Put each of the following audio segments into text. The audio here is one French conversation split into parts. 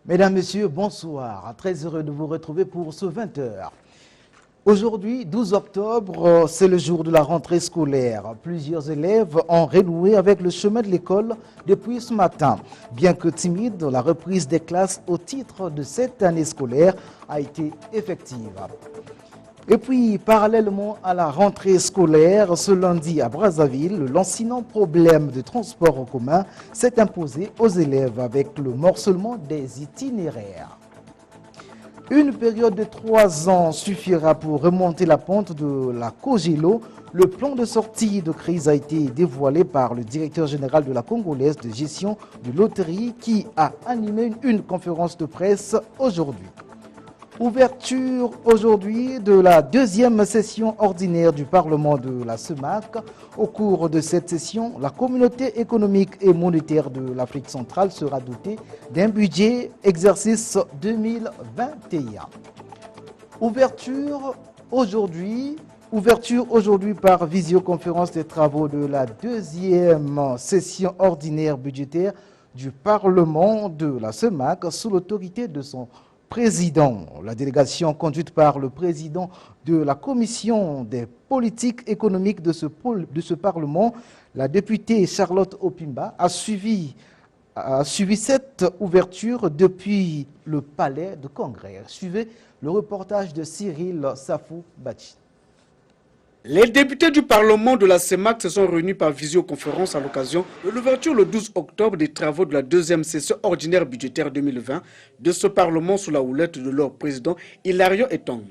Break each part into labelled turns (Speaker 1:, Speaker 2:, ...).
Speaker 1: Mesdames, Messieurs, bonsoir. Très heureux de vous retrouver pour ce 20h. Aujourd'hui, 12 octobre, c'est le jour de la rentrée scolaire. Plusieurs élèves ont renoué avec le chemin de l'école depuis ce matin. Bien que timide, la reprise des classes au titre de cette année scolaire a été effective. Et puis, parallèlement à la rentrée scolaire, ce lundi à Brazzaville, le lancinant problème de transport en commun s'est imposé aux élèves avec le morcellement des itinéraires. Une période de 3 ans suffira pour remonter la pente de la COGELO. Le plan de sortie de crise a été dévoilé par le directeur général de la Congolaise de gestion de loterie qui a animé une conférence de presse aujourd'hui. Ouverture aujourd'hui de la deuxième session ordinaire du Parlement de la CEMAC. Au cours de cette session, la communauté économique et monétaire de l'Afrique centrale sera dotée d'un budget exercice 2021. Ouverture aujourd'hui par visioconférence des travaux de la deuxième session ordinaire budgétaire du Parlement de la CEMAC sous l'autorité de son président. La délégation conduite par le président de la commission des politiques économiques de ce Parlement, la députée Charlotte Opimba, a suivi cette ouverture depuis le palais de Congrès. Suivez le reportage de Cyril Safou-Bachi.
Speaker 2: Les députés du Parlement de la CEMAC se sont réunis par visioconférence à l'occasion de l'ouverture le 12 octobre des travaux de la deuxième session ordinaire budgétaire 2020 de ce Parlement sous la houlette de leur président Hilario Etong.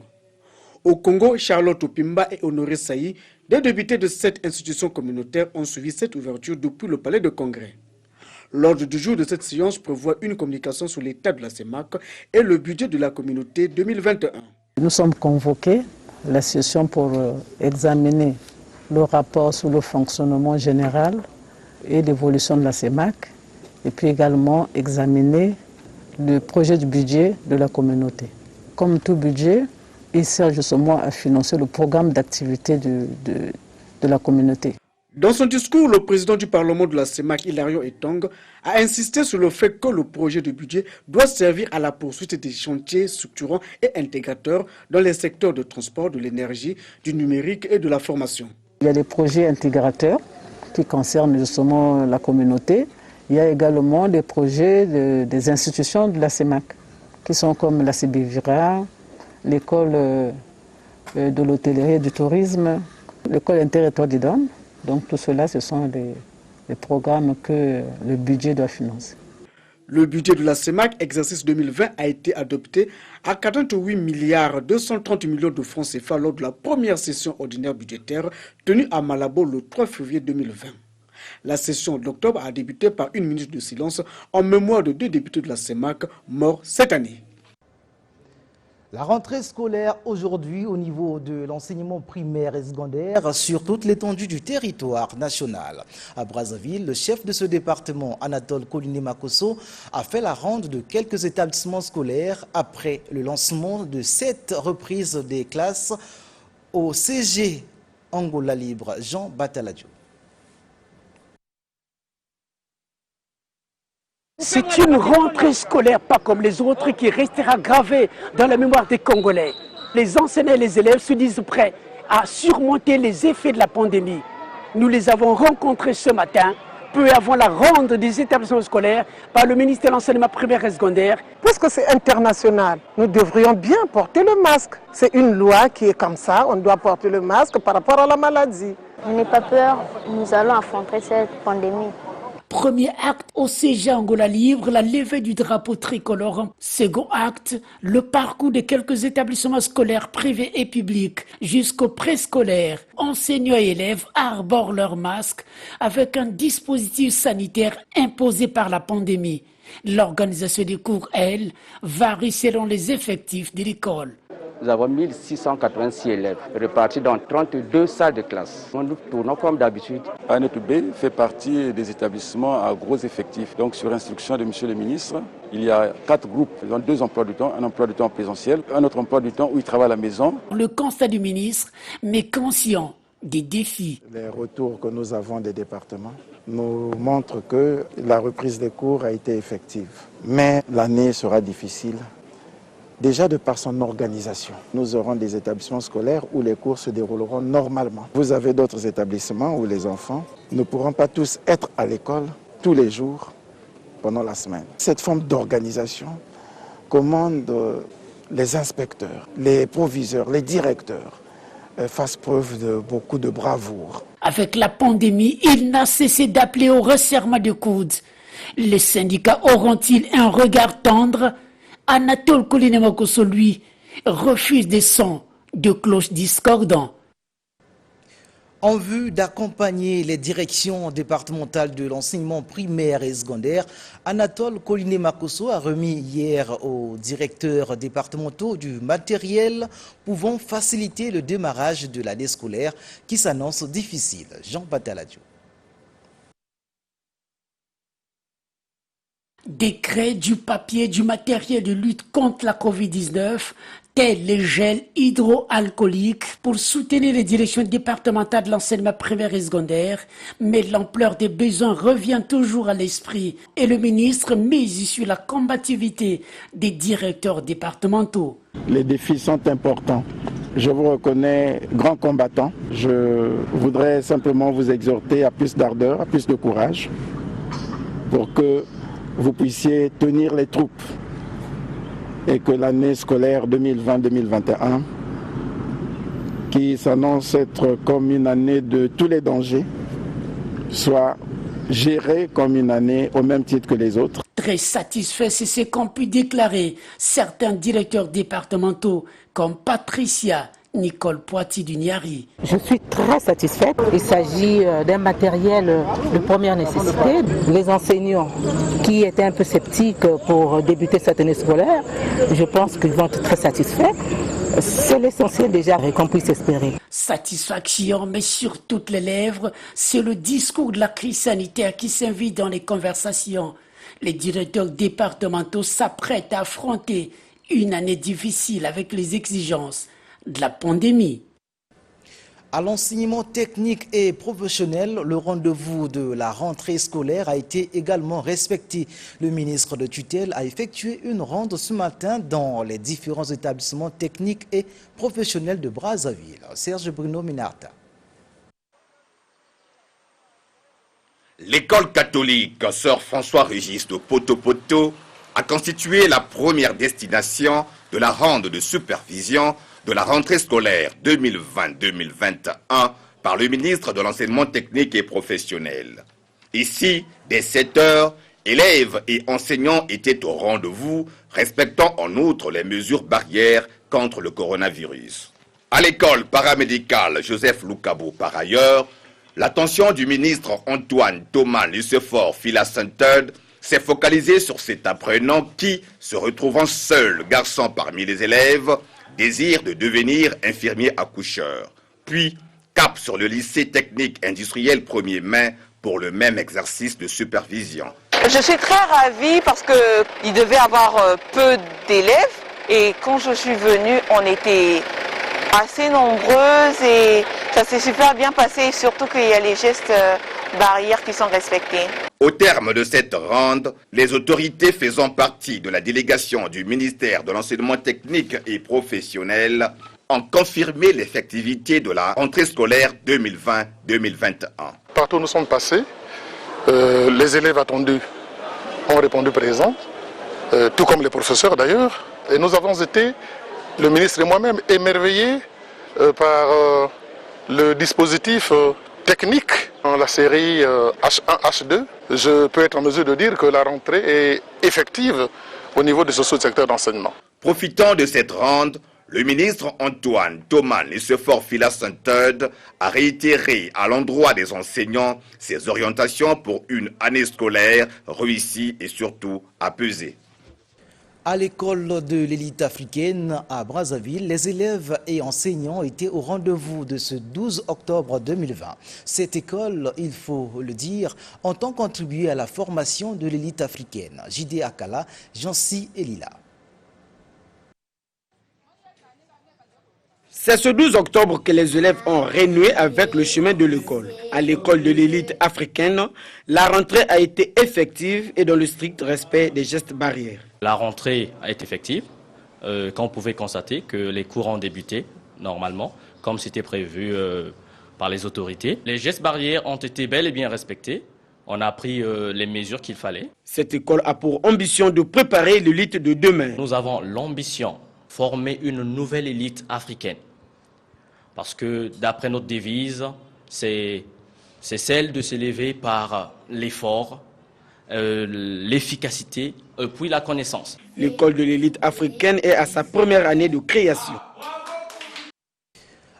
Speaker 2: Au Congo, Charlotte Opimba et Honoré Saï, des députés de cette institution communautaire, ont suivi cette ouverture depuis le palais de Congrès. L'ordre du jour de cette séance prévoit une communication sur l'état de la CEMAC et le budget de la communauté 2021.
Speaker 3: Nous sommes convoqués la session pour examiner le rapport sur le fonctionnement général et l'évolution de la CEMAC et puis également examiner le projet du budget de la communauté. Comme tout budget, il sert justement à financer le programme d'activité de la communauté.
Speaker 2: Dans son discours, le président du Parlement de la CEMAC, Hilario Etong, a insisté sur le fait que le projet de budget doit servir à la poursuite des chantiers structurants et intégrateurs dans les secteurs de transport, de l'énergie, du numérique et de la formation.
Speaker 3: Il y a des projets intégrateurs qui concernent justement la communauté. Il y a également des projets des institutions de la CEMAC, qui sont comme la CBVIRA, l'école de l'hôtellerie et du tourisme, l'école interterritoriale d'Idom. Donc tout cela, ce sont des programmes que le budget doit financer.
Speaker 2: Le budget de la CEMAC, exercice 2020, a été adopté à 48 milliards 230 millions de francs CFA lors de la première session ordinaire budgétaire tenue à Malabo le 3 février 2020. La session d'octobre a débuté par une minute de silence en mémoire de 2 députés de la CEMAC morts cette année.
Speaker 1: La rentrée scolaire aujourd'hui au niveau de l'enseignement primaire et secondaire sur toute l'étendue du territoire national. À Brazzaville, le chef de ce département, Anatole Koliné-Makosso, a fait la ronde de quelques établissements scolaires après le lancement de cette reprise des classes au CG Angola Libre. Jean Bataladio.
Speaker 4: C'est une rentrée scolaire pas comme les autres qui restera gravée dans la mémoire des Congolais. Les enseignants et les élèves se disent prêts à surmonter les effets de la pandémie. Nous les avons rencontrés ce matin, peu avant la ronde des établissements scolaires par le ministère de l'enseignement primaire et secondaire.
Speaker 5: Puisque c'est international, nous devrions bien porter le masque. C'est une loi qui est comme ça, on doit porter le masque par rapport à la maladie.
Speaker 6: Je n'ai pas peur, nous allons affronter cette pandémie.
Speaker 7: Premier acte au CG Angola Libre, la levée du drapeau tricolore. Second acte, le parcours de quelques établissements scolaires privés et publics jusqu'au préscolaire. Enseignants et élèves arborent leurs masques avec un dispositif sanitaire imposé par la pandémie. L'organisation des cours, elle, varie selon les effectifs de l'école.
Speaker 8: Nous avons 1686 élèves répartis dans 32 salles de classe. Nous tournons comme d'habitude.
Speaker 9: ANETB fait partie des établissements à gros effectifs. Donc sur instruction de M. le ministre, il y a 4 groupes, ils ont 2 emplois du temps, un emploi du temps en présentiel, un autre emploi du temps où ils travaillent à la maison.
Speaker 7: Le constat du ministre, mais conscient des défis.
Speaker 10: Les retours que nous avons des départements nous montrent que la reprise des cours a été effective. Mais l'année sera difficile. Déjà de par son organisation, nous aurons des établissements scolaires où les cours se dérouleront normalement. Vous avez d'autres établissements où les enfants ne pourront pas tous être à l'école tous les jours pendant la semaine. Cette forme d'organisation commande les inspecteurs, les proviseurs, les directeurs fassent preuve de beaucoup de bravoure.
Speaker 7: Avec la pandémie, il n'a cessé d'appeler au resserrement de coudes. Les syndicats auront-ils un regard tendre? Anatole Koliné-Makosso, lui, refuse des sons de cloches discordants.
Speaker 1: En vue d'accompagner les directions départementales de l'enseignement primaire et secondaire, Anatole Koliné-Makosso a remis hier aux directeurs départementaux du matériel pouvant faciliter le démarrage de l'année scolaire qui s'annonce difficile. Jean Bataladio.
Speaker 7: Décret, du papier, du matériel de lutte contre la Covid-19, tels les gels hydroalcooliques pour soutenir les directions départementales de l'enseignement primaire et secondaire, mais l'ampleur des besoins revient toujours à l'esprit et le ministre mise sur la combativité des directeurs départementaux.
Speaker 10: Les défis sont importants. Je vous reconnais grand combattant. Je voudrais simplement vous exhorter à plus d'ardeur, à plus de courage pour que vous puissiez tenir les troupes et que l'année scolaire 2020-2021, qui s'annonce être comme une année de tous les dangers, soit gérée comme une année au même titre que les autres.
Speaker 7: Très satisfait, c'est ce qu'ont pu déclarer certains directeurs départementaux comme Patricia Nicole Poiti du Niari.
Speaker 11: Je suis très satisfaite. Il s'agit d'un matériel de première nécessité. Les enseignants qui étaient un peu sceptiques pour débuter cette année scolaire, je pense qu'ils vont être très satisfaits. C'est l'essentiel déjà qu'on puisse espérer.
Speaker 7: Satisfaction, mais sur toutes les lèvres, c'est le discours de la crise sanitaire qui s'invite dans les conversations. Les directeurs départementaux s'apprêtent à affronter une année difficile avec les exigences de la pandémie.
Speaker 1: À l'enseignement technique et professionnel, le rendez-vous de la rentrée scolaire a été également respecté. Le ministre de tutelle a effectué une ronde ce matin dans les différents établissements techniques et professionnels de Brazzaville. Serge Bruno Minarta.
Speaker 12: L'école catholique Sœur François-Régis de Poto-Poto a constitué la première destination de la ronde de supervision de la rentrée scolaire 2020-2021 par le ministre de l'Enseignement technique et professionnel. Ici, dès 7 heures, élèves et enseignants étaient au rendez-vous, respectant en outre les mesures barrières contre le coronavirus. À l'école paramédicale Joseph Loukabo, par ailleurs, l'attention du ministre Antoine Thomas Lucefort Philacenteud s'est focalisée sur cet apprenant qui, se retrouvant seul garçon parmi les élèves, désire de devenir infirmier accoucheur. Puis, cap sur le lycée technique industriel 1er mai pour le même exercice de supervision.
Speaker 13: Je suis très ravie parce qu'il devait avoir peu d'élèves et quand je suis venue, on était assez nombreuses et ça s'est super bien passé, surtout qu'il y a les gestes barrières qui sont respectés.
Speaker 12: Au terme de cette ronde, les autorités faisant partie de la délégation du ministère de l'Enseignement technique et professionnel ont confirmé l'effectivité de la rentrée scolaire 2020-2021.
Speaker 14: Partout où nous sommes passés, les élèves attendus ont répondu présents, tout comme les professeurs d'ailleurs. Et nous avons été, le ministre et moi-même, émerveillés par le dispositif technique dans la série H1, H2. Je peux être en mesure de dire que la rentrée est effective au niveau de ce sous-secteur d'enseignement.
Speaker 12: Profitant de cette ronde, le ministre Antoine Thomas Lucefort Philacenteud a réitéré à l'endroit des enseignants ses orientations pour une année scolaire réussie et surtout apaisée.
Speaker 1: À l'école de l'élite africaine à Brazzaville, les élèves et enseignants étaient au rendez-vous de ce 12 octobre 2020. Cette école, il faut le dire, entend contribuer à la formation de l'élite africaine. J.D. Akala, Jancy et Lila.
Speaker 2: C'est ce 12 octobre que les élèves ont renoué avec le chemin de l'école. À l'école de l'élite africaine, la rentrée a été effective et dans le strict respect des gestes barrières.
Speaker 15: La rentrée a été effective, quand on pouvait constater que les cours ont débuté normalement, comme c'était prévu par les autorités. Les gestes barrières ont été bel et bien respectés. On a pris les mesures qu'il fallait.
Speaker 2: Cette école a pour ambition de préparer l'élite de demain.
Speaker 15: Nous avons l'ambition de former une nouvelle élite africaine. Parce que d'après notre devise, c'est celle de s'élever par l'effort, l'efficacité, puis la connaissance.
Speaker 2: L'école de l'élite africaine est à sa première année de création.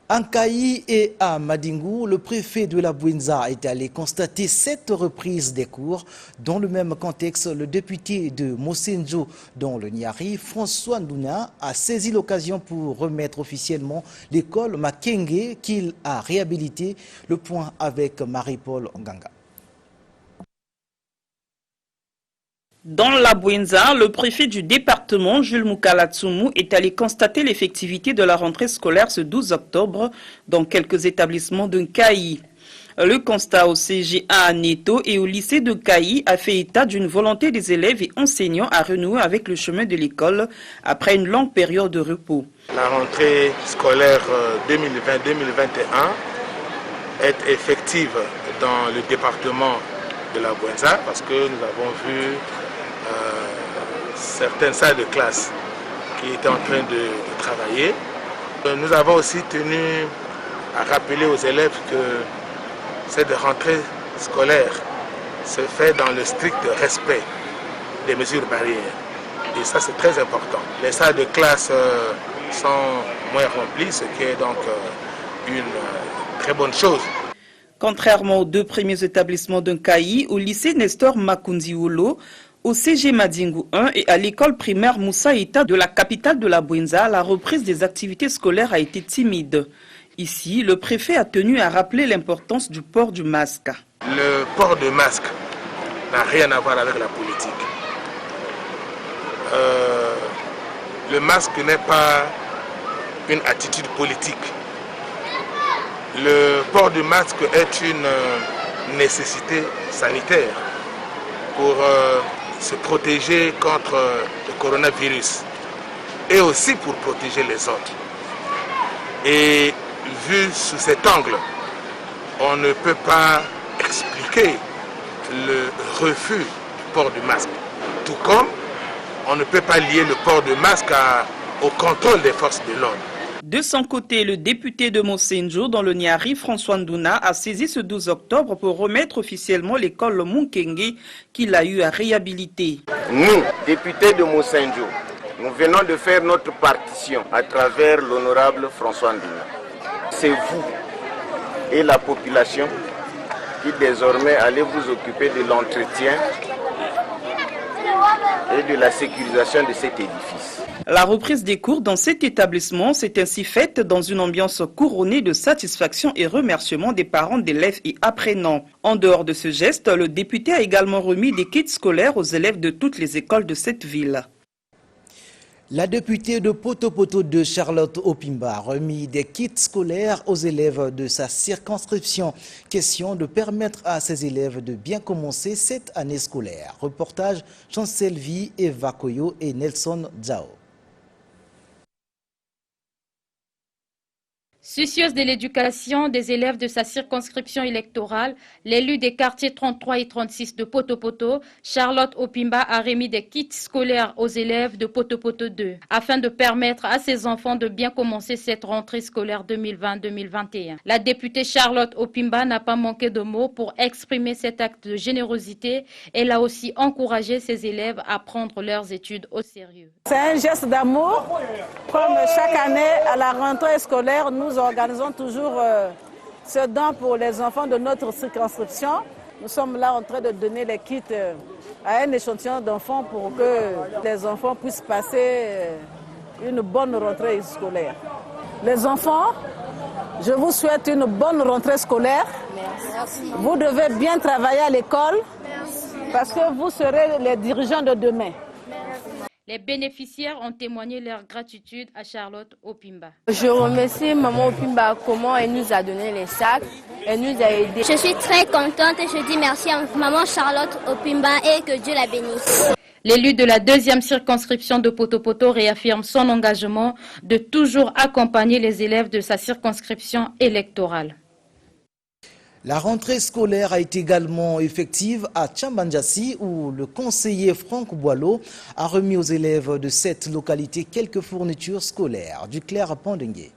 Speaker 1: En Kayi et à Madingou, le préfet de la Bouenza est allé constater 7 reprises des cours. Dans le même contexte, le député de Mosenjo dans le Niari, François Ndouna, a saisi l'occasion pour remettre officiellement l'école Makenge qu'il a réhabilitée. Le point avec Marie-Paul Nganga.
Speaker 16: Dans la Bouenza, le préfet du département, Jules Moukalatsoumou, est allé constater l'effectivité de la rentrée scolaire ce 12 octobre dans quelques établissements de Kayi. Le constat au CGA à Neto et au lycée de Kayi a fait état d'une volonté des élèves et enseignants à renouer avec le chemin de l'école après une longue période de repos.
Speaker 17: La rentrée scolaire 2020-2021 est effective dans le département de la Bouenza parce que nous avons vu certaines salles de classe qui étaient en train de travailler. Nous avons aussi tenu à rappeler aux élèves que cette rentrée scolaire se fait dans le strict respect des mesures barrières. Et ça, c'est très important. Les salles de classe sont moins remplies, ce qui est donc une très bonne chose.
Speaker 16: Contrairement aux 2 premiers établissements d'un Kayi, au lycée Nestor Makundiolo, au CG Madingu 1 et à l'école primaire Moussa Ita de la capitale de la Bouenza, la reprise des activités scolaires a été timide. Ici, le préfet a tenu à rappeler l'importance du port du masque.
Speaker 17: Le port de masque n'a rien à voir avec la politique. Le masque n'est pas une attitude politique. Le port du masque est une nécessité sanitaire pour se protéger contre le coronavirus et aussi pour protéger les autres. Et vu sous cet angle, on ne peut pas expliquer le refus du port du masque. Tout comme on ne peut pas lier le port du masque au contrôle des forces de l'ordre.
Speaker 16: De son côté, le député de Mosenjo dans le Niari, François Ndouna, a saisi ce 12 octobre pour remettre officiellement l'école Mukenge qu'il a eu à réhabiliter.
Speaker 18: Nous, députés de Mosenjo, nous venons de faire notre partition à travers l'honorable François Ndouna. C'est vous et la population qui désormais allez vous occuper de l'entretien et de la sécurisation de cet édifice.
Speaker 16: La reprise des cours dans cet établissement s'est ainsi faite dans une ambiance couronnée de satisfaction et remerciement des parents d'élèves et apprenants. En dehors de ce geste, le député a également remis des kits scolaires aux élèves de toutes les écoles de cette ville.
Speaker 1: La députée de Poto-Poto de Charlotte Opimba a remis des kits scolaires aux élèves de sa circonscription. Question de permettre à ces élèves de bien commencer cette année scolaire. Reportage Chancelvi, Eva Koyo et Nelson Zhao.
Speaker 19: Soucieuse de l'éducation des élèves de sa circonscription électorale, l'élu des quartiers 33 et 36 de Poto-Poto, Charlotte Opimba a remis des kits scolaires aux élèves de Poto-Poto 2 afin de permettre à ses enfants de bien commencer cette rentrée scolaire 2020-2021. La députée Charlotte Opimba n'a pas manqué de mots pour exprimer cet acte de générosité. Elle a aussi encouragé ses élèves à prendre leurs études au sérieux.
Speaker 20: C'est un geste d'amour. Comme chaque année à la rentrée scolaire, nous organisons toujours ce don pour les enfants de notre circonscription. Nous sommes là en train de donner les kits à un échantillon d'enfants pour que les enfants puissent passer une bonne rentrée scolaire. Les enfants, je vous souhaite une bonne rentrée scolaire.
Speaker 6: Merci.
Speaker 20: Vous devez bien travailler à l'école parce que vous serez les dirigeants de demain.
Speaker 19: Les bénéficiaires ont témoigné leur gratitude à Charlotte Opimba.
Speaker 6: Je remercie Maman Opimba comment elle nous a donné les sacs, elle nous a aidés.
Speaker 21: Je suis très contente et je dis merci à Maman Charlotte Opimba et que Dieu la bénisse.
Speaker 19: L'élu de la 2e circonscription de Poto-Poto réaffirme son engagement de toujours accompagner les élèves de sa circonscription électorale.
Speaker 1: La rentrée scolaire a été également effective à Tchambandjassi où le conseiller Franck Boileau a remis aux élèves de cette localité quelques fournitures scolaires. Du Clair Pandengue.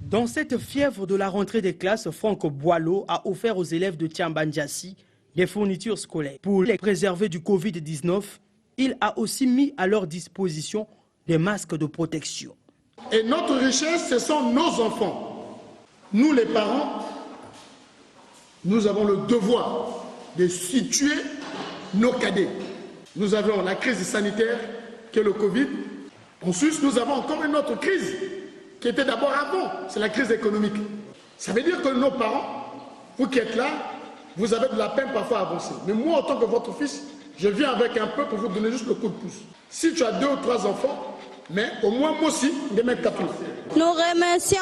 Speaker 22: Dans cette fièvre de la rentrée des classes, Franck Boileau a offert aux élèves de Tchambandjassi des fournitures scolaires. Pour les préserver du Covid-19, il a aussi mis à leur disposition des masques de protection.
Speaker 23: Et notre richesse, ce sont nos enfants. Nous, les parents, nous avons le devoir de situer nos cadets. Nous avons la crise sanitaire, qui est le Covid. Ensuite, nous avons encore une autre crise, qui était d'abord avant, c'est la crise économique. Ça veut dire que nos parents, vous qui êtes là, vous avez de la peine parfois à avancer. Mais moi, en tant que votre fils, je viens avec un peu pour vous donner juste le coup de pouce. Si tu as 2 ou 3 enfants, mais au moins moi aussi, de mettre 4 enfants.
Speaker 21: Nous remercions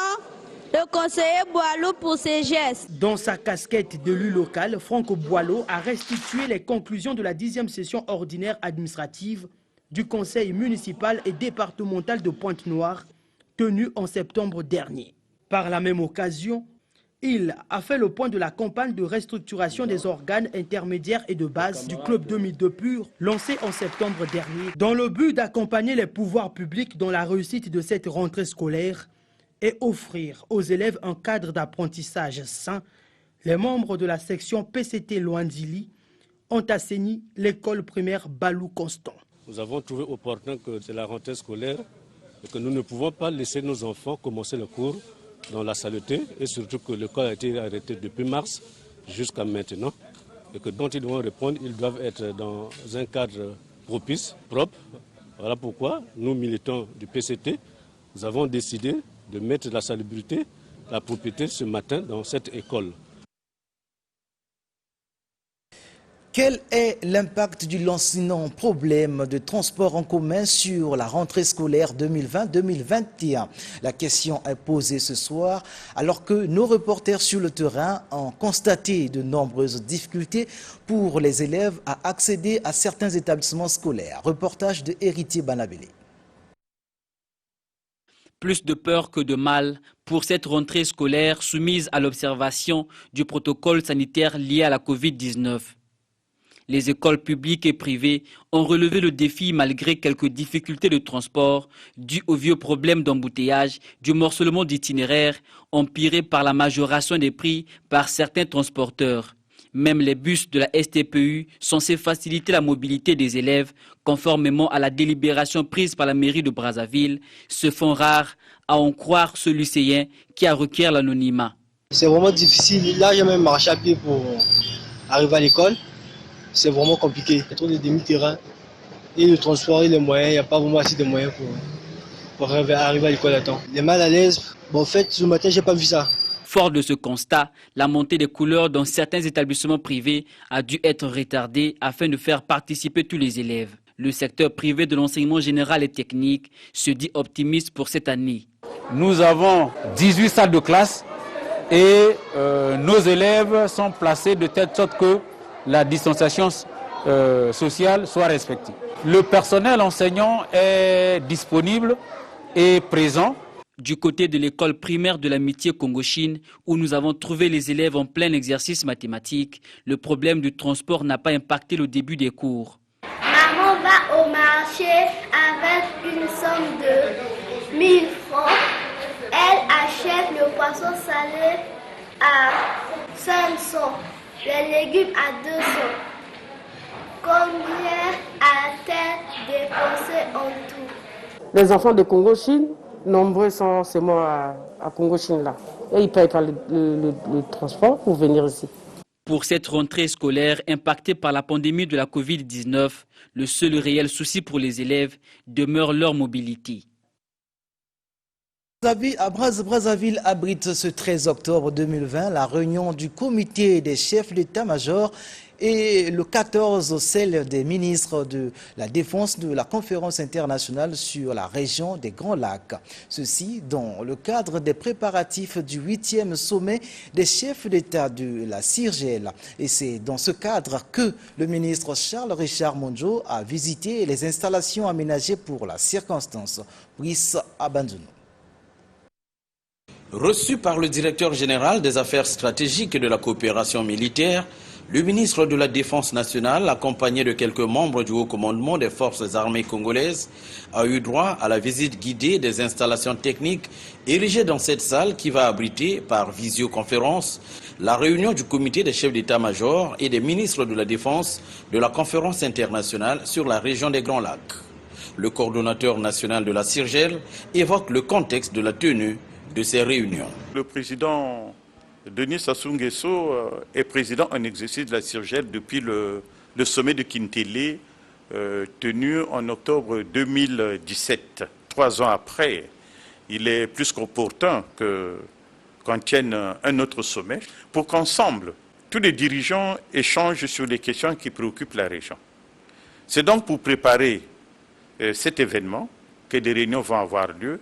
Speaker 21: le conseiller Boileau pour ses gestes.
Speaker 22: Dans sa casquette d'élu local, Franck Boileau a restitué les conclusions de la 10e session ordinaire administrative du conseil municipal et départemental de Pointe-Noire, tenue en septembre dernier. Par la même occasion, il a fait le point de la campagne de restructuration des organes intermédiaires et de base du Club 2002 Pur, lancée en septembre dernier, dans le but d'accompagner les pouvoirs publics dans la réussite de cette rentrée scolaire et offrir aux élèves un cadre d'apprentissage sain. Les membres de la section PCT Loandili ont assaini l'école primaire Balou Constant.
Speaker 24: Nous avons trouvé opportun que c'est la rentrée scolaire et que nous ne pouvons pas laisser nos enfants commencer le cours dans la saleté et surtout que l'école a été arrêtée depuis mars jusqu'à maintenant et que dont ils vont répondre, ils doivent être dans un cadre propice, propre. Voilà pourquoi nous, militants du PCT, nous avons décidé de mettre la salubrité, la propriété ce matin dans cette école.
Speaker 1: Quel est l'impact du lancinant problème de transport en commun sur la rentrée scolaire 2020-2021? La question est posée ce soir alors que nos reporters sur le terrain ont constaté de nombreuses difficultés pour les élèves à accéder à certains établissements scolaires. Reportage de Héritier Banabélé.
Speaker 25: Plus de peur que de mal pour cette rentrée scolaire soumise à l'observation du protocole sanitaire lié à la Covid-19. Les écoles publiques et privées ont relevé le défi malgré quelques difficultés de transport dues aux vieux problèmes d'embouteillage, du morcellement d'itinéraires empiré par la majoration des prix par certains transporteurs. Même les bus de la STPU, censés faciliter la mobilité des élèves, conformément à la délibération prise par la mairie de Brazzaville, se font rares, à en croire ce lycéen qui a requis l'anonymat.
Speaker 26: C'est vraiment difficile. Là, j'ai même marché à pied pour arriver à l'école. C'est vraiment compliqué. Il y a trop de demi-terrain. Et le transport et les moyens, il n'y a pas vraiment assez de moyens pour arriver à l'école à temps. Les mal à l'aise, bon, en fait, ce matin, je n'ai pas vu ça.
Speaker 25: Fort de ce constat, la montée des couleurs dans certains établissements privés a dû être retardée afin de faire participer tous les élèves. Le secteur privé de l'enseignement général et technique se dit optimiste pour cette année.
Speaker 27: Nous avons 18 salles de classe et nos élèves sont placés de telle sorte que la distanciation sociale soit respectée. Le personnel enseignant est disponible et présent.
Speaker 25: Du côté de l'école primaire de l'amitié Congo-Chine, où nous avons trouvé les élèves en plein exercice mathématique, le problème du transport n'a pas impacté le début des cours.
Speaker 21: Maman va au marché avec une somme de 1000 francs. Elle achète le poisson salé à 500, les légumes à 200. Combien a-t-elle dépensé en tout?
Speaker 5: Les enfants de Congo-Chine, nombreux sont ces mois à Congo-Chine là. Et ils payent pas le transport pour venir ici.
Speaker 25: Pour cette rentrée scolaire impactée par la pandémie de la Covid-19, le seul réel souci pour les élèves demeure leur mobilité.
Speaker 1: Brazzaville abrite ce 13 octobre 2020 la réunion du comité des chefs d'état-major et le 14 celle des ministres de la Défense de la conférence internationale sur la région des Grands Lacs. Ceci dans le cadre des préparatifs du 8e sommet des chefs d'État de la CIRGEL. Et c'est dans ce cadre que le ministre Charles-Richard Monjo a visité les installations aménagées pour la circonstance. Brice Abandono.
Speaker 3: Reçu par le directeur général des affaires stratégiques et de la coopération militaire, le ministre de la Défense nationale, accompagné de quelques membres du haut commandement des forces armées congolaises, a eu droit à la visite guidée des installations techniques érigées dans cette salle qui va abriter, par visioconférence, la réunion du comité des chefs d'état-major et des ministres de la Défense de la conférence internationale sur la région des Grands Lacs. Le coordonnateur national de la CIRGEL évoque le contexte de la tenue de ces réunions.
Speaker 4: Le président Denis Sassou Nguesso est président en exercice de la CIRGEL depuis le sommet de Kintélé tenu en octobre 2017. 3 ans après, il est plus qu'opportun qu'on tienne un autre sommet pour qu'ensemble, tous les dirigeants échangent sur les questions qui préoccupent la région. C'est donc pour préparer cet événement que des réunions vont avoir lieu.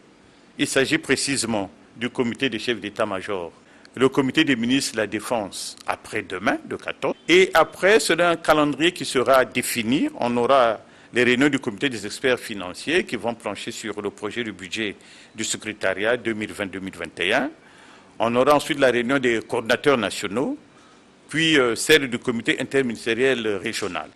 Speaker 4: Il s'agit précisément du comité des chefs d'état-major, le comité des ministres de la Défense après-demain, le 14. Et après, c'est un calendrier qui sera défini. On aura les réunions du comité des experts financiers qui vont plancher sur le projet du budget du secrétariat 2020-2021. On aura ensuite la réunion des coordinateurs nationaux, puis celle du comité interministériel régional.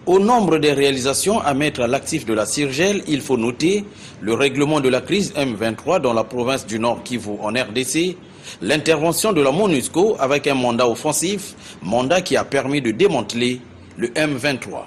Speaker 3: Au nombre des réalisations à mettre à l'actif de la CIRGEL, il faut noter le règlement de la crise M23 dans la province du Nord Kivu en RDC, l'intervention de la MONUSCO avec un mandat offensif, mandat qui a permis de démanteler le M23.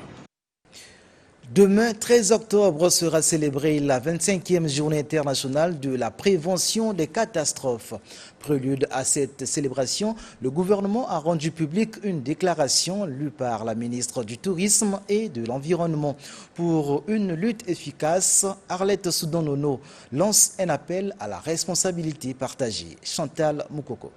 Speaker 1: Demain, 13 octobre, sera célébrée la 25e journée internationale de la prévention des catastrophes. Prélude à cette célébration, le gouvernement a rendu public une déclaration lue par la ministre du Tourisme et de l'Environnement. Pour une lutte efficace, Arlette Soudan-Nono lance un appel à la responsabilité partagée. Chantal Moukoko.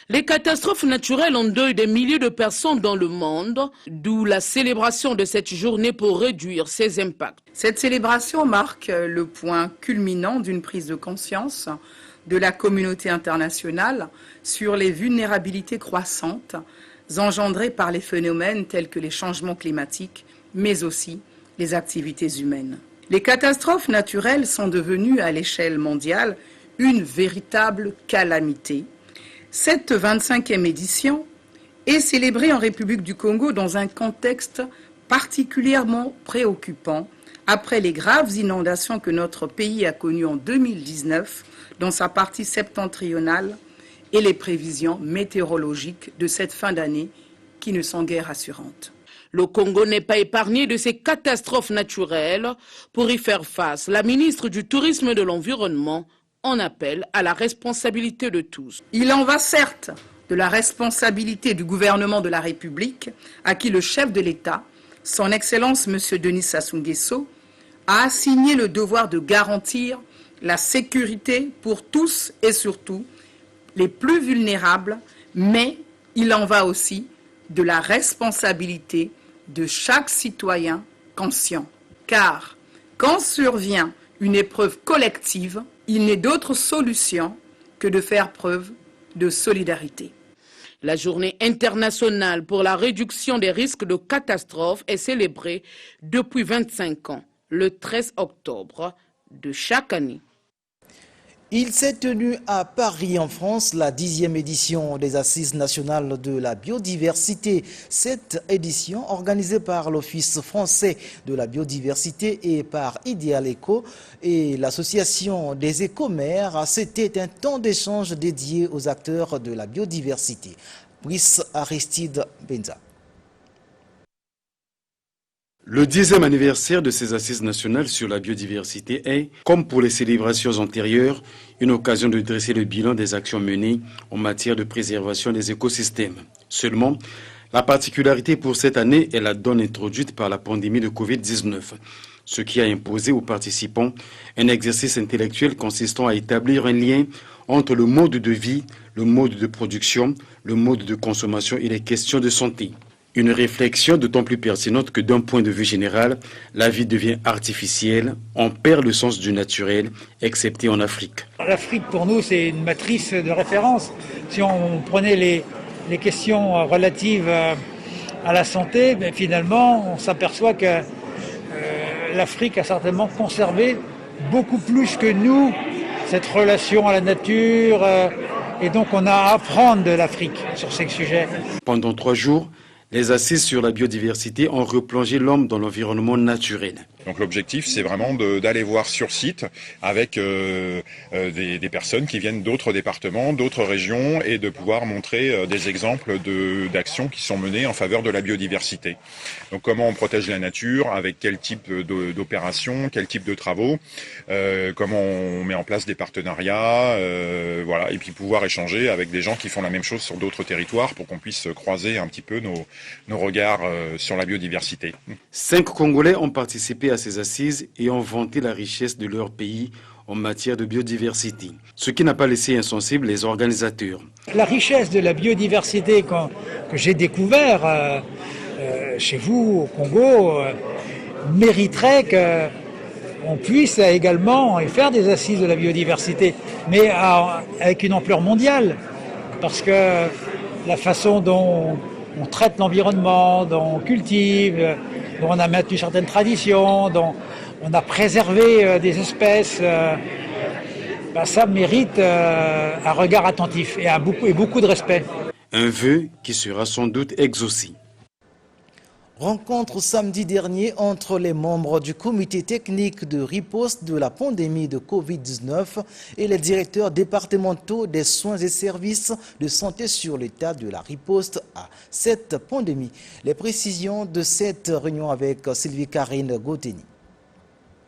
Speaker 7: Les catastrophes naturelles endeuillent des milliers de personnes dans le monde, d'où la célébration de cette journée pour réduire ses impacts.
Speaker 8: Cette célébration marque le point culminant d'une prise de conscience de la communauté internationale sur les vulnérabilités croissantes engendrées par les phénomènes tels que les changements climatiques, mais aussi les activités humaines. Les catastrophes naturelles sont devenues à l'échelle mondiale une véritable calamité. Cette 25e édition est célébrée en République du Congo dans un contexte particulièrement préoccupant après les graves inondations que notre pays a connues en 2019 dans sa partie septentrionale et les prévisions météorologiques de cette fin d'année qui ne sont guère rassurantes.
Speaker 7: Le Congo n'est pas épargné de ces catastrophes naturelles. Pour y faire face, la ministre du Tourisme et de l'Environnement en appelle à la responsabilité de tous.
Speaker 8: Il en va certes de la responsabilité du gouvernement de la République, à qui le chef de l'État, son Excellence M. Denis Sassou Nguesso, a assigné le devoir de garantir la sécurité pour tous et surtout les plus vulnérables, mais il en va aussi de la responsabilité de chaque citoyen conscient. Car quand survient une épreuve collective, il n'est d'autre solution que de faire preuve de solidarité.
Speaker 7: La journée internationale pour la réduction des risques de catastrophes est célébrée depuis 25 ans, le 13 octobre de chaque année.
Speaker 1: Il s'est tenu à Paris, en France, la 10e édition des Assises nationales de la biodiversité. Cette édition, organisée par l'Office français de la biodiversité et par Ideal Eco et l'association des écomères, c'était un temps d'échange dédié aux acteurs de la biodiversité. Brice Aristide Benza.
Speaker 2: Le 10e anniversaire de ces assises nationales sur la biodiversité est, comme pour les célébrations antérieures, une occasion de dresser le bilan des actions menées en matière de préservation des écosystèmes. Seulement, la particularité pour cette année est la donne introduite par la pandémie de Covid-19, ce qui a imposé aux participants un exercice intellectuel consistant à établir un lien entre le mode de vie, le mode de production, le mode de consommation et les questions de santé. Une réflexion d'autant plus pertinente que d'un point de vue général, la vie devient artificielle, on perd le sens du naturel, excepté en Afrique.
Speaker 9: L'Afrique, pour nous, c'est une matrice de référence. Si on prenait les questions relatives à la santé, mais finalement, on s'aperçoit que l'Afrique a certainement conservé beaucoup plus que nous cette relation à la nature, et donc on a à apprendre de l'Afrique sur ces sujets.
Speaker 2: Pendant 3 jours, les assises sur la biodiversité ont replongé l'homme dans l'environnement naturel.
Speaker 10: Donc l'objectif, c'est vraiment d'aller voir sur site avec des personnes qui viennent d'autres départements, d'autres régions, et de pouvoir montrer des exemples d'actions qui sont menées en faveur de la biodiversité. Donc comment on protège la nature, avec quel type d'opérations, quel type de travaux, comment on met en place des partenariats, voilà, et puis pouvoir échanger avec des gens qui font la même chose sur d'autres territoires pour qu'on puisse croiser un petit peu nos regards sur la biodiversité.
Speaker 2: 5 Congolais ont participé à ces assises et ont vanté la richesse de leur pays en matière de biodiversité, ce qui n'a pas laissé insensibles les organisateurs.
Speaker 9: La richesse de la biodiversité que j'ai découvert chez vous au Congo mériterait qu'on puisse également faire des assises de la biodiversité, mais avec une ampleur mondiale, parce que la façon dont on traite l'environnement, dont on cultive, dont on a maintenu certaines traditions, dont on a préservé des espèces, ça mérite un regard attentif et beaucoup de respect.
Speaker 2: Un vœu qui sera sans doute exaucé.
Speaker 1: Rencontre samedi dernier entre les membres du comité technique de riposte de la pandémie de Covid-19 et les directeurs départementaux des soins et services de santé sur l'état de la riposte à cette pandémie. Les précisions de cette réunion avec Sylvie Karine Gauteni.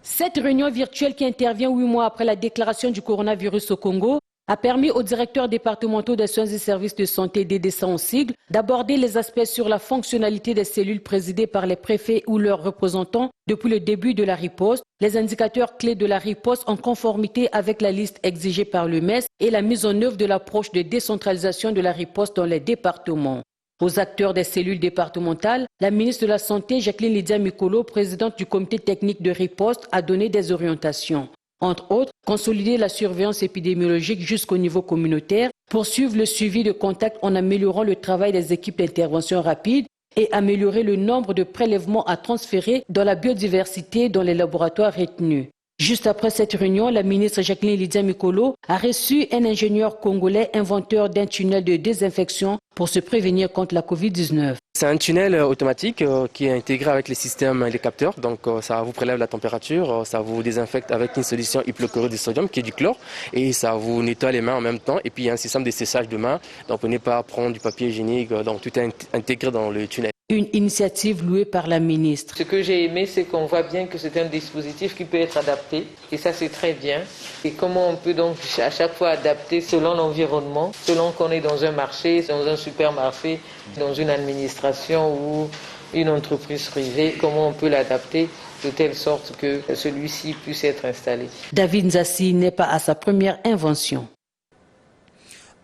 Speaker 11: Cette réunion virtuelle qui intervient 8 mois après la déclaration du coronavirus au Congo a permis aux directeurs départementaux des soins et services de santé DDSA en sigle d'aborder les aspects sur la fonctionnalité des cellules présidées par les préfets ou leurs représentants depuis le début de la riposte, les indicateurs clés de la riposte en conformité avec la liste exigée par le MES et la mise en œuvre de l'approche de décentralisation de la riposte dans les départements. Aux acteurs des cellules départementales, la ministre de la Santé, Jacqueline Lydia Mikolo, présidente du comité technique de riposte, a donné des orientations. Entre autres, consolider la surveillance épidémiologique jusqu'au niveau communautaire, poursuivre le suivi de contacts en améliorant le travail des équipes d'intervention rapide et améliorer le nombre de prélèvements à transférer dans la biodiversité dans les laboratoires retenus. Juste après cette réunion, la ministre Jacqueline Lydia Mikolo a reçu un ingénieur congolais inventeur d'un tunnel de désinfection pour se prévenir contre la Covid-19.
Speaker 12: C'est un tunnel automatique qui est intégré avec les systèmes et les capteurs. Donc ça vous prélève la température, ça vous désinfecte avec une solution hypochlorite de sodium qui est du chlore et ça vous nettoie les mains en même temps. Et puis il y a un système de séchage de mains. Donc vous n'avez pas à prendre du papier hygiénique. Donc tout est intégré dans le tunnel.
Speaker 11: Une initiative louée par la ministre.
Speaker 13: Ce que j'ai aimé, c'est qu'on voit bien que c'est un dispositif qui peut être adapté. Et ça, c'est très bien. Et comment on peut donc à chaque fois adapter selon l'environnement, selon qu'on est dans un marché, dans un supermarché, dans une administration ou une entreprise privée, comment on peut l'adapter de telle sorte que celui-ci puisse être installé.
Speaker 11: David Nzassi n'est pas à sa première invention.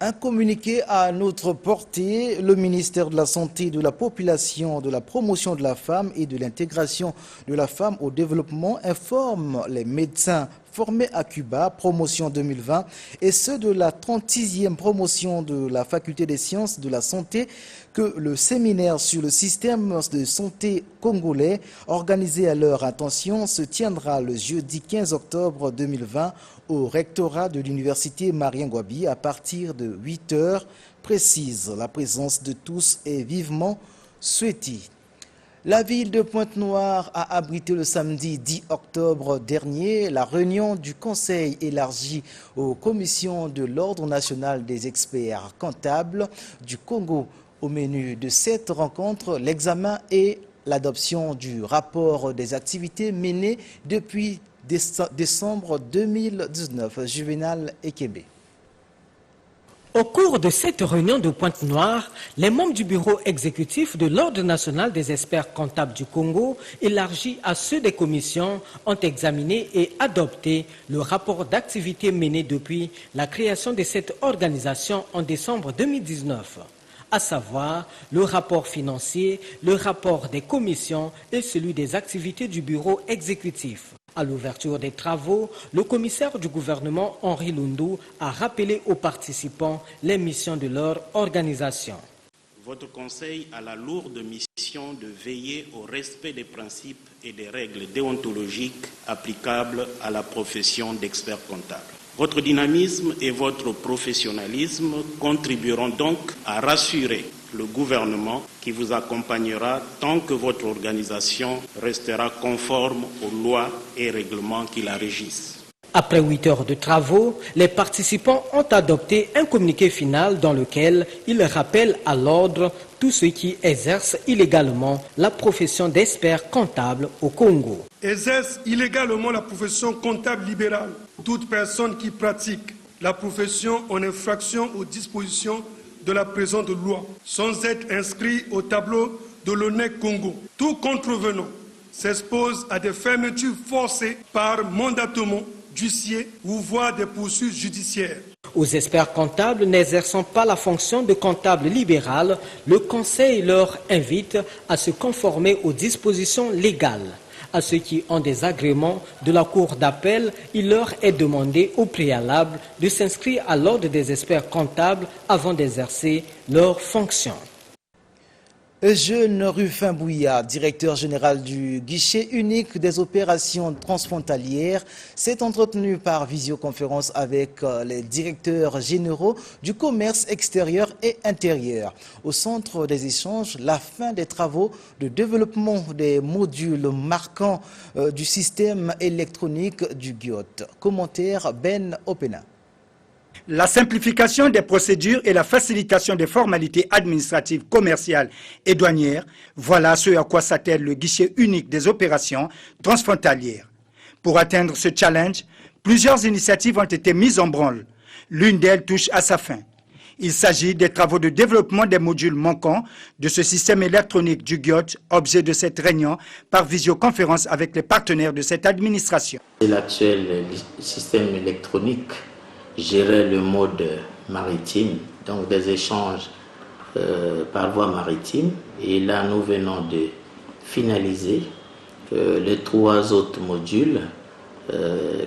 Speaker 1: Un communiqué à notre portée, le ministère de la Santé, de la Population, de la Promotion de la Femme et de l'Intégration de la Femme au Développement informe les médecins formés à Cuba, promotion 2020, et ceux de la 36e promotion de la Faculté des sciences de la santé que le séminaire sur le système de santé congolais, organisé à leur attention, se tiendra le jeudi 15 octobre 2020 au rectorat de l'université Marien Ngouabi à partir de 8 h, précise. La présence de tous est vivement souhaitée. La ville de Pointe-Noire a abrité le samedi 10 octobre dernier la réunion du Conseil élargi aux commissions de l'Ordre national des experts comptables du Congo. Au menu de cette rencontre, l'examen et l'adoption du rapport des activités menées depuis décembre 2019. Juvenal Ekebe.
Speaker 6: Au cours de cette réunion de Pointe-Noire, les membres du bureau exécutif de l'Ordre national des experts comptables du Congo, élargi à ceux des commissions, ont examiné et adopté le rapport d'activité mené depuis la création de cette organisation en décembre 2019. À savoir le rapport financier, le rapport des commissions et celui des activités du bureau exécutif. À l'ouverture des travaux, le commissaire du gouvernement, Henri Lundu, a rappelé aux participants les missions de leur organisation.
Speaker 14: Votre conseil a la lourde mission de veiller au respect des principes et des règles déontologiques applicables à la profession d'expert comptable. Votre dynamisme et votre professionnalisme contribueront donc à rassurer le gouvernement qui vous accompagnera tant que votre organisation restera conforme aux lois et règlements qui la régissent.
Speaker 6: Après 8 heures de travaux, les participants ont adopté un communiqué final dans lequel ils rappellent à l'ordre tous ceux qui exercent illégalement la profession d'expert comptable au Congo.
Speaker 15: Exerce illégalement la profession comptable libérale. Toute personne qui pratique la profession en infraction aux dispositions de la présente loi, sans être inscrit au tableau de l'ONEC Congo. Tout contrevenant s'expose à des fermetures forcées par mandatement d'huissier ou voire des poursuites judiciaires.
Speaker 6: Aux experts comptables n'exerçant pas la fonction de comptable libéral, le Conseil leur invite à se conformer aux dispositions légales. À ceux qui ont des agréments de la Cour d'appel, il leur est demandé au préalable de s'inscrire à l'ordre des experts comptables avant d'exercer leurs fonctions.
Speaker 1: Eugène Rufin Bouya, directeur général du guichet unique des opérations transfrontalières, s'est entretenu par visioconférence avec les directeurs généraux du commerce extérieur et intérieur. Au centre des échanges, la fin des travaux de développement des modules marquants du système électronique du GIOT. Commentaire Ben Opena.
Speaker 16: La simplification des procédures et la facilitation des formalités administratives, commerciales et douanières, voilà ce à quoi s'attelle le guichet unique des opérations transfrontalières. Pour atteindre ce challenge, plusieurs initiatives ont été mises en branle. L'une d'elles touche à sa fin. Il s'agit des travaux de développement des modules manquants de ce système électronique du GIOT, objet de cette réunion par visioconférence avec les partenaires de cette administration.
Speaker 13: L'actuel système électronique gérer le mode maritime, donc des échanges par voie maritime. Et là, nous venons de finaliser les 3 autres modules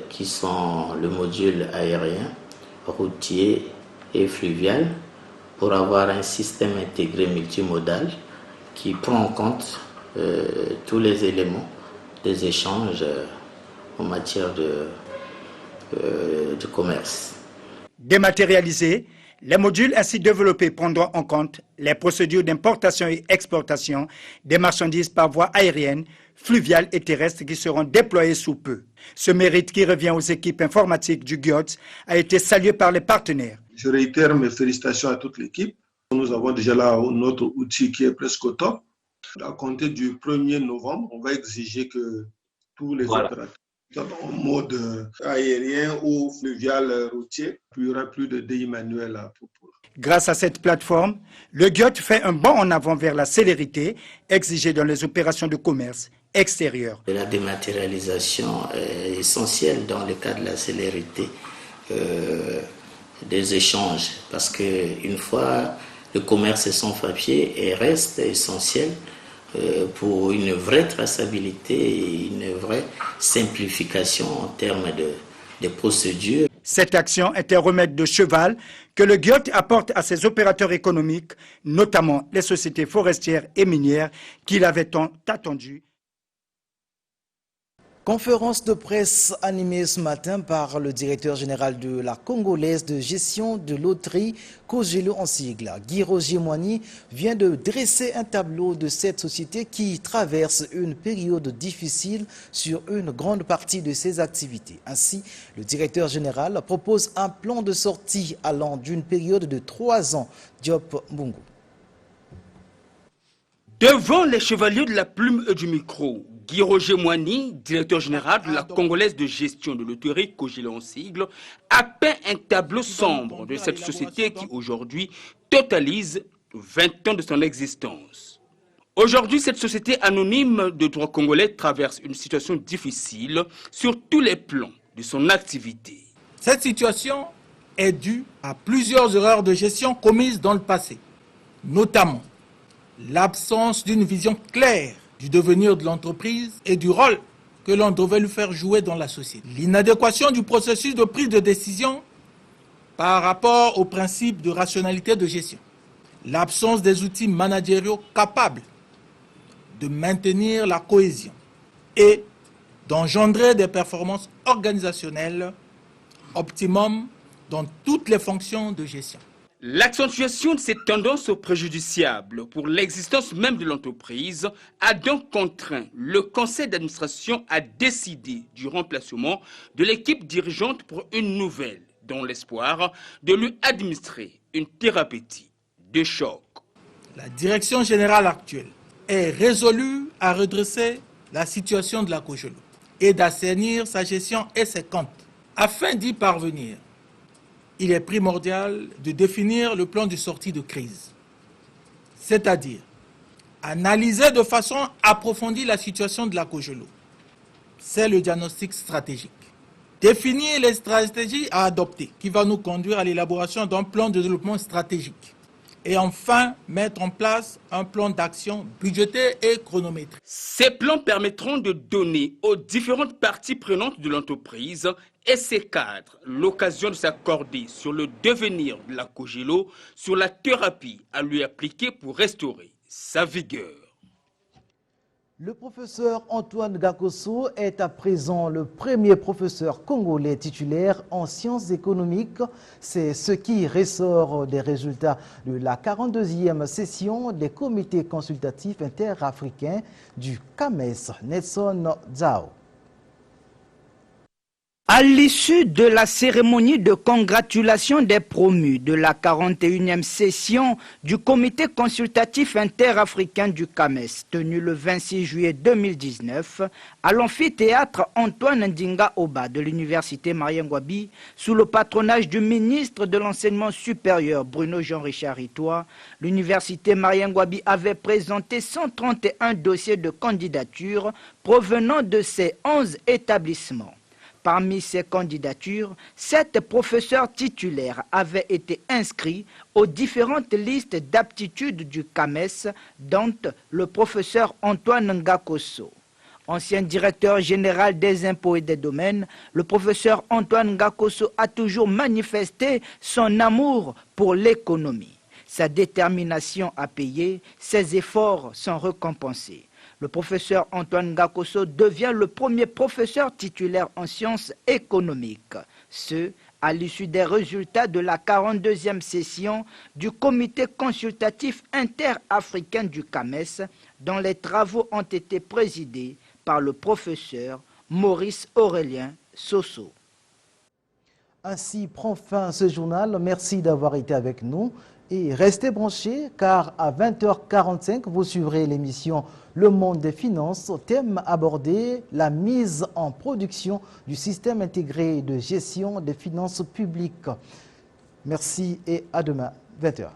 Speaker 13: qui sont le module aérien, routier et fluvial pour avoir un système intégré multimodal qui prend en compte tous les éléments des échanges en matière de commerce.
Speaker 16: Dématérialisés, les modules ainsi développés prendront en compte les procédures d'importation et exportation des marchandises par voie aérienne, fluviale et terrestre qui seront déployés sous peu. Ce mérite qui revient aux équipes informatiques du GIOT a été salué par les partenaires.
Speaker 23: Je réitère mes félicitations à toute l'équipe. Nous avons déjà là notre outil qui est presque au top. À compter du 1er novembre, on va exiger que tous les opérateurs en mode aérien ou fluvial routier, il n'y aura plus de DI manuel.
Speaker 16: Grâce à cette plateforme, le GIOT fait un bond en avant vers la célérité exigée dans les opérations de commerce extérieur.
Speaker 13: La dématérialisation est essentielle dans le cas de la célérité des échanges, parce qu'une fois le commerce est sans papier et reste essentiel pour une vraie traçabilité et une vraie simplification en termes de procédures.
Speaker 16: Cette action est un remède de cheval que le GIOT apporte à ses opérateurs économiques, notamment les sociétés forestières et minières qu'il avait tant attendu.
Speaker 1: Conférence de presse animée ce matin par le directeur général de la Congolaise de gestion de loterie, Cogelo en sigle. Guy Roger Moigny vient de dresser un tableau de cette société qui traverse une période difficile sur une grande partie de ses activités. Ainsi, le directeur général propose un plan de sortie allant d'une période de 3 ans. Diop Mbungu.
Speaker 17: Devant les chevaliers de la plume et du micro, Guy Roger Moigny, directeur général de la Congolaise de gestion de loterie Cogelo en sigle, a peint un tableau sombre de cette société qui aujourd'hui totalise 20 ans de son existence. Aujourd'hui, cette société anonyme de droit congolais traverse une situation difficile sur tous les plans de son activité.
Speaker 18: Cette situation est due à plusieurs erreurs de gestion commises dans le passé, notamment l'absence d'une vision claire du devenir de l'entreprise et du rôle que l'on devait lui faire jouer dans la société. L'inadéquation du processus de prise de décision par rapport au principe de rationalité de gestion. L'absence des outils managériaux capables de maintenir la cohésion et d'engendrer des performances organisationnelles optimum dans toutes les fonctions de gestion.
Speaker 17: L'accentuation de ces tendances préjudiciables pour l'existence même de l'entreprise a donc contraint le conseil d'administration à décider du remplacement de l'équipe dirigeante pour une nouvelle, dans l'espoir de lui administrer une thérapeutique de choc.
Speaker 18: La direction générale actuelle est résolue à redresser la situation de la Cogelo et d'assainir sa gestion et ses comptes. Afin d'y parvenir, il est primordial de définir le plan de sortie de crise, c'est-à-dire analyser de façon approfondie la situation de la Cogelo. C'est le diagnostic stratégique. Définir les stratégies à adopter qui va nous conduire à l'élaboration d'un plan de développement stratégique. Et enfin, mettre en place un plan d'action budgété et chronométré.
Speaker 17: Ces plans permettront de donner aux différentes parties prenantes de l'entreprise et ses cadres l'occasion de s'accorder sur le devenir de la Cogelo, sur la thérapie à lui appliquer pour restaurer sa vigueur.
Speaker 1: Le professeur Antoine Gakoso est à présent le premier professeur congolais titulaire en sciences économiques. C'est ce qui ressort des résultats de la 42e session des comités consultatifs interafricains du CAMES. Nelson Zhao.
Speaker 19: À l'issue de la cérémonie de congratulation des promus de la 41e session du comité consultatif interafricain du CAMES, tenue le 26 juillet 2019 à l'amphithéâtre Antoine Ndinga Oba de l'université Marien Ngouabi, sous le patronage du ministre de l'enseignement supérieur Bruno Jean-Richard Itoa, l'université Marien Ngouabi avait présenté 131 dossiers de candidature provenant de ses 11 établissements. Parmi ces candidatures, 7 professeurs titulaires avaient été inscrits aux différentes listes d'aptitudes du CAMES, dont le professeur Antoine Ngakoso. Ancien directeur général des impôts et des domaines, le professeur Antoine Ngakoso a toujours manifesté son amour pour l'économie. Sa détermination à payer, ses efforts sont récompensés. Le professeur Antoine Ngakoso devient le premier professeur titulaire en sciences économiques, ce à l'issue des résultats de la 42e session du comité consultatif interafricain du CAMES, dont les travaux ont été présidés par le professeur Maurice Aurélien Soso.
Speaker 1: Ainsi prend fin ce journal. Merci d'avoir été avec nous. Et restez branchés car à 20h45, vous suivrez l'émission Le Monde des Finances. Thème abordé, la mise en production du système intégré de gestion des finances publiques. Merci et à demain, 20h.